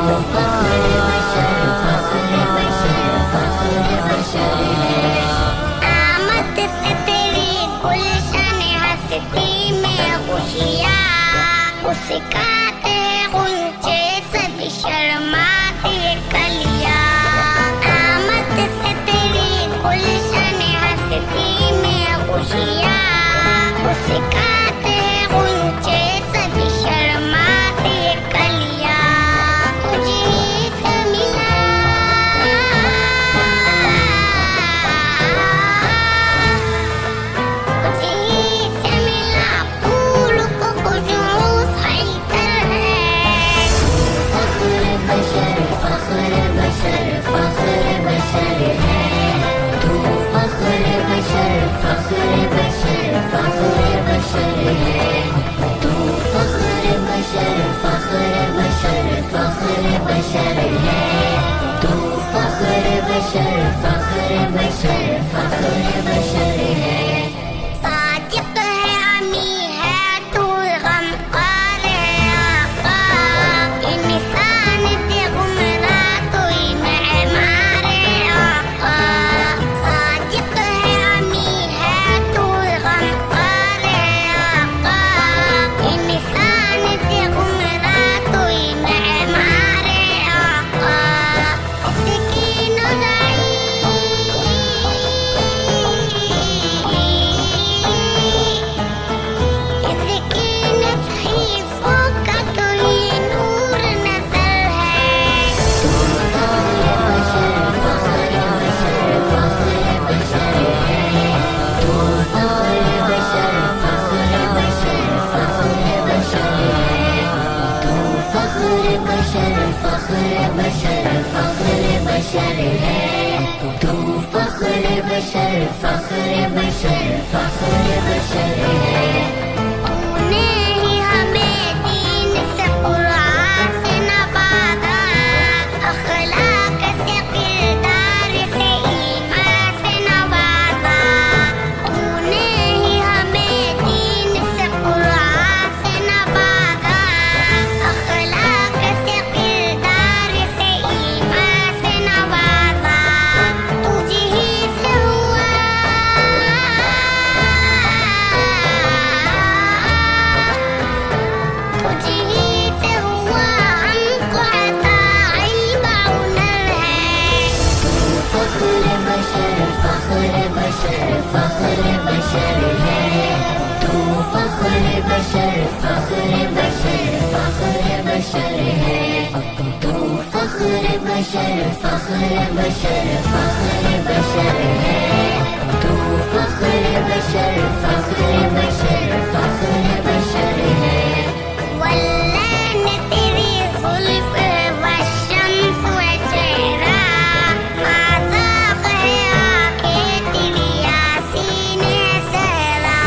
फख्र बशर फख्र बशर फख्र बशर है। आमद से तेरी गुलशन हस्ती में खुशियाँ मुस्काते गुंचे सभी शर्माती कलियाँ। आमद से तेरी गुलशन हस्ती में खुशियाँ मुस्काते गुंचे सभी शर्माती कलियाँ। तुझे से मिला तुझे से मिला फूल को खुशबू हैदर है। फख्र बशर फख्र बशर फख्र बशर है। तू फख्र बशर फख्र बशर फख्र बशर है। तू फख्र बशर फख्र बशर फख्र बशर है। तू फख्र बशर फख्र बशर फख्र बशर है। साजिद है अमी है तू गमखार है आका। इंसान ते गुमराह तू ही मेहमान है आका। साजिद है अमी है तू गमखार है आका। इंसान ते गुमराह तू ही मेहमान है आका। इसकी नज़ारी इसकी नज़ीफ़ों का तो ये नूर नज़र है। तू फख्र बशर फख्र बशर फख्र बशर है। तू फख्र बशर फख्र बशर फख्र बशर है। तू फख्र बशर फख्र बशर फख्र बशर है। तू फख्र बशर फख्र बशर फख्र बशर है। तूने ही हमें दीन से कुरान से नवाजा। अखलाक से किरदार से ईमान से नवाजा। तूने ही हमें दीन से कुरान से नवाजा। अखलाक से किरदार से ईमान से नवाजा। तुझे ही से हुआ तुझे ही से हुआ हमको अता इल्म हुनर है। तू फख्र बशर फख्र बशर फख्र बशर है। तू फख्र बशर फख्र बशर फख्र बशर है। तू फख्र बशर फख्र बशर फख्र बशर है। तू फख्र बशर फख्र बशर फख्र बशर है। वल्लैन तेरी जुल्फ व शम्स व चेहरा। आज़ाक़ है आँखें तेरी यासीन सहरा।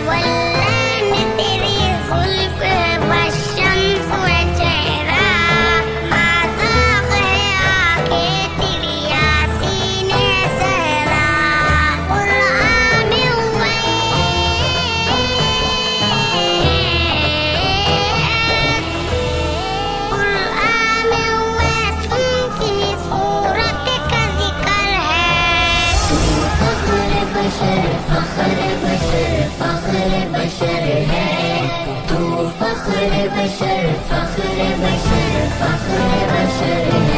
वल्लैन तेरी जुल्फ व शम्स व चेहरा। आज़ाक़ है आँखें तेरी यासीन सहरा। क़ुरआन में हुए क़ुरआन में हुए तुमकी सूरत का ज़िक्र है। तू फख्र बशर फख्र बशर फख्र बशर है। तू फख्र बशर फख्र बशर फख्र बशर है।